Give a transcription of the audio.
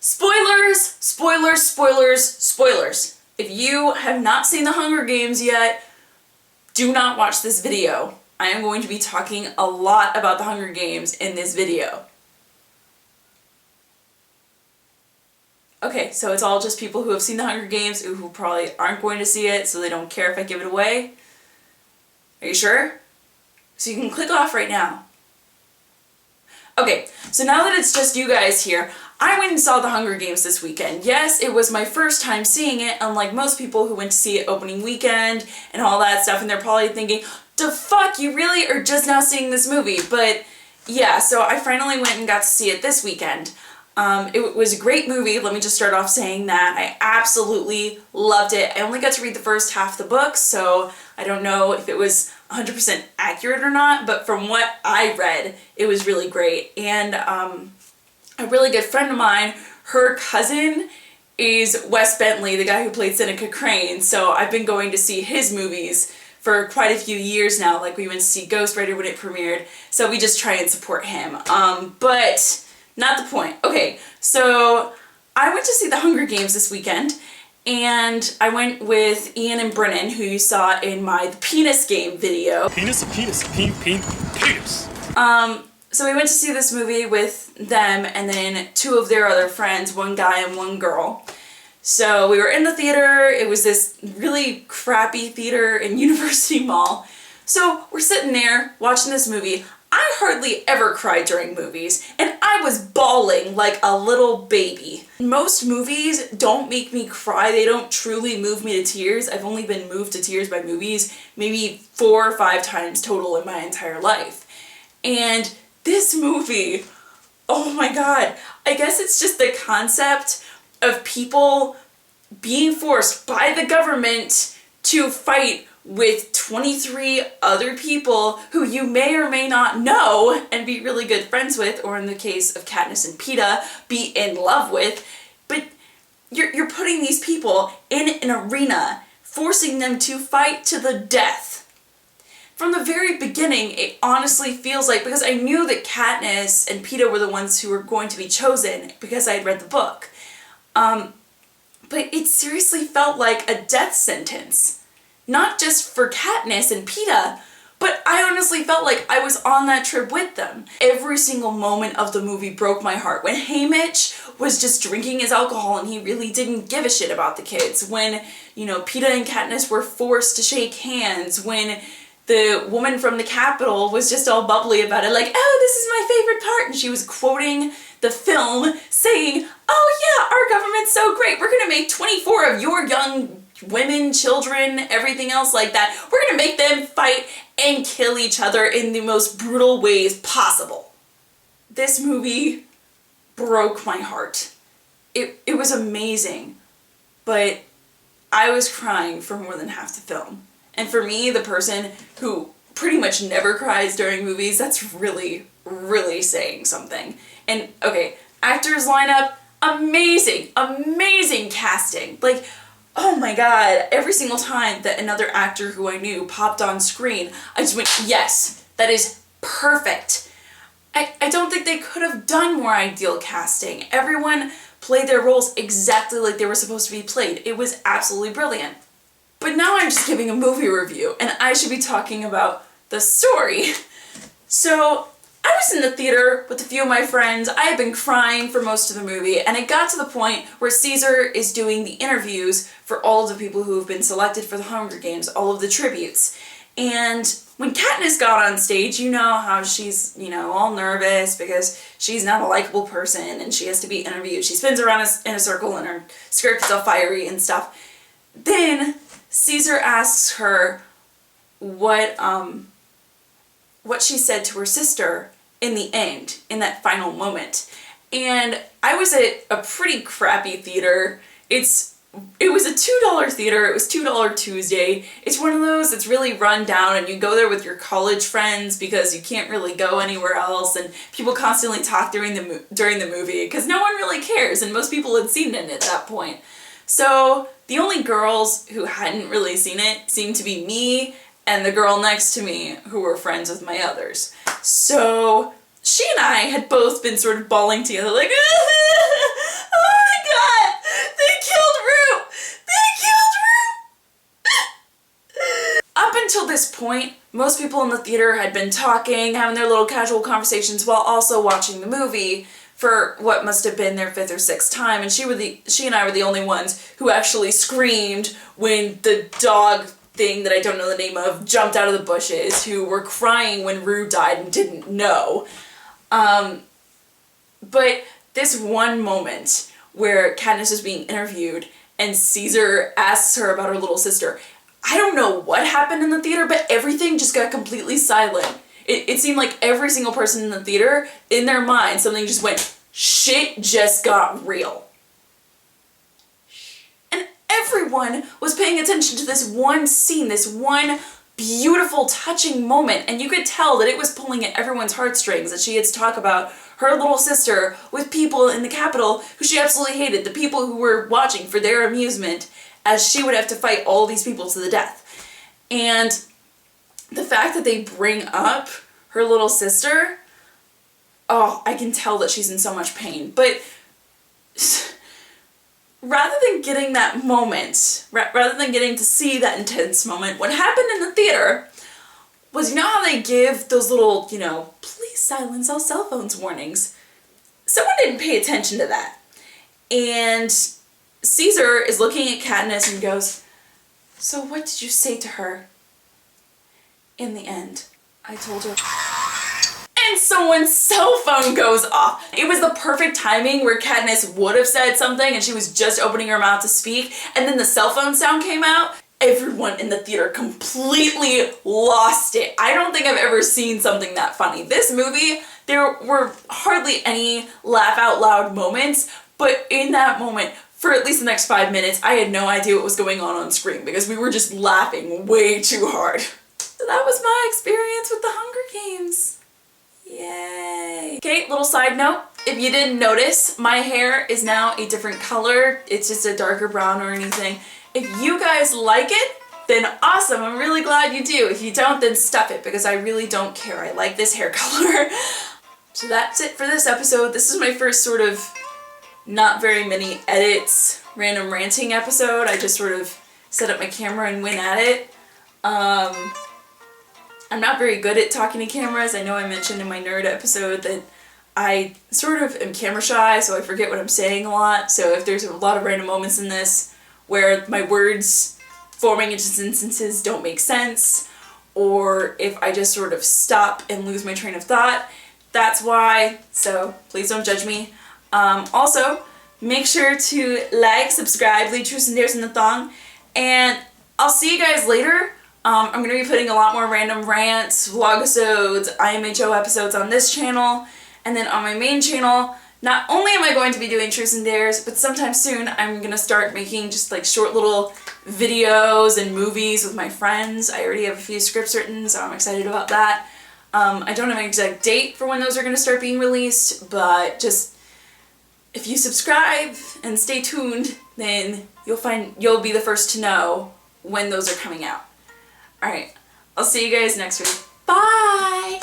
Spoilers, spoilers, spoilers, spoilers. If you have not seen The Hunger Games yet, do not watch this video. I am going to be talking a lot about The Hunger Games in this video. Okay, so it's all just people who have seen The Hunger Games who probably aren't going to see it, so they don't care if I give it away. Are you sure? So you can click off right now. Okay, so now that it's just you guys here, I went and saw The Hunger Games this weekend. Yes, it was my first time seeing it, unlike most people who went to see it opening weekend and all that stuff, and they're probably thinking, the fuck, you really are just now seeing this movie? But yeah, so I finally went and got to see it this weekend. It was a great movie, let me just start off saying that. I absolutely loved it. I only got to read the first half of the book, so I don't know if it was 100% accurate or not, but from what I read, it was really great. And a really good friend of mine, her cousin is Wes Bentley, the guy who played Seneca Crane, so I've been going to see his movies for quite a few years now. Like, we went to see Ghost Rider when it premiered, so we just try and support him. But not the point. Okay, so I went to see The Hunger Games this weekend, and I went with Ian and Brennan, who you saw in my Penis Game video. Penis. So we went to see this movie with them and then two of their other friends, one guy and one girl. So we were in the theater. It was this really crappy theater in University Mall. So we're sitting there watching this movie. I hardly ever cry during movies, and I was bawling like a little baby. Most movies don't make me cry. They don't truly move me to tears. I've only been moved to tears by movies maybe 4 or 5 times total in my entire life. And this movie, oh my god, I guess it's just the concept of people being forced by the government to fight with 23 other people who you may or may not know and be really good friends with, or in the case of Katniss and Peeta, be in love with. But you're putting these people in an arena, forcing them to fight to the death. From the very beginning, it honestly feels like, because I knew that Katniss and Peeta were the ones who were going to be chosen because I had read the book, but it seriously felt like a death sentence. Not just for Katniss and Peeta, but I honestly felt like I was on that trip with them. Every single moment of the movie broke my heart. When Haymitch was just drinking his alcohol and he really didn't give a shit about the kids. When, you know, Peeta and Katniss were forced to shake hands. When the woman from the Capitol was just all bubbly about it, like, oh, this is my favorite part, and she was quoting the film saying, oh yeah, our government's so great, we're gonna make 24 of your young women, children, everything else like that, we're gonna make them fight and kill each other in the most brutal ways possible. This movie broke my heart. It was amazing, but I was crying for more than half the film. And for me, the person who pretty much never cries during movies, that's really, really saying something. And okay, actors lineup, amazing, amazing casting. Like, oh my god, every single time that another actor who I knew popped on screen, I just went, yes, that is perfect. I don't think they could have done more ideal casting. Everyone played their roles exactly like they were supposed to be played. It was absolutely brilliant. But now I'm just giving a movie review, and I should be talking about the story. So, I was in the theater with a few of my friends. I had been crying for most of the movie, and it got to the point where Caesar is doing the interviews for all of the people who have been selected for the Hunger Games, all of the tributes. And when Katniss got on stage, you know how she's, you know, all nervous because she's not a likable person and she has to be interviewed. She spins around in a circle and her skirt gets all fiery and stuff. Then Caesar asks her what she said to her sister in the end, in that final moment. And I was at a pretty crappy theater. It was a $2 theater. It was $2 Tuesday. It's one of those that's really run down, and you go there with your college friends because you can't really go anywhere else, and people constantly talk during the movie because no one really cares, and most people had seen it at that point. So the only girls who hadn't really seen it seemed to be me and the girl next to me, who were friends with my others. So she and I had both been sort of bawling together like, ah, point, most people in the theater had been talking, having their little casual conversations while also watching the movie for what must have been their 5th or 6th time, and she and I were the only ones who actually screamed when the dog thing that I don't know the name of jumped out of the bushes, who were crying when Rue died and didn't know. But this one moment where Katniss is being interviewed and Caesar asks her about her little sister, I don't know what happened in the theater, but everything just got completely silent. It seemed like every single person in the theater, in their mind, something just went, shit just got real. And everyone was paying attention to this one scene, this one beautiful, touching moment, and you could tell that it was pulling at everyone's heartstrings, that she had to talk about her little sister with people in the Capitol who she absolutely hated, the people who were watching for their amusement, as she would have to fight all these people to the death. And the fact that they bring up her little sister, oh, I can tell that she's in so much pain. But rather than getting that moment, rather than getting to see that intense moment, what happened in the theater was, you know how they give those little, please silence all cell phones warnings? Someone didn't pay attention to that. And Caesar is looking at Katniss and goes, so what did you say to her? In the end, I told her. And someone's cell phone goes off. It was the perfect timing where Katniss would have said something and she was just opening her mouth to speak, and then the cell phone sound came out. Everyone in the theater completely lost it. I don't think I've ever seen something that funny. This movie, there were hardly any laugh out loud moments, but in that moment, for at least the next 5 minutes, I had no idea what was going on screen because we were just laughing way too hard. So that was my experience with the Hunger Games. Yay! Okay, little side note. If you didn't notice, my hair is now a different color. It's just a darker brown or anything. If you guys like it, then awesome. I'm really glad you do. If you don't, then stuff it because I really don't care. I like this hair color. So that's it for this episode. This is my first sort of not very many edits, random ranting episode. I just sort of set up my camera and went at it. I'm not very good at talking to cameras. I know I mentioned in my nerd episode that I sort of am camera shy, so I forget what I'm saying a lot. So if there's a lot of random moments in this where my words forming into sentences don't make sense, or if I just sort of stop and lose my train of thought, that's why. So please don't judge me. Also, make sure to like, subscribe, leave truths and dares in the thong, and I'll see you guys later. I'm going to be putting a lot more random rants, vlogisodes, IMHO episodes on this channel, and then on my main channel, not only am I going to be doing truths and dares, but sometime soon I'm going to start making just like short little videos and movies with my friends. I already have a few scripts written, so I'm excited about that. I don't have an exact date for when those are going to start being released, but just if you subscribe and stay tuned, then you'll be the first to know when those are coming out. Alright, I'll see you guys next week. Bye!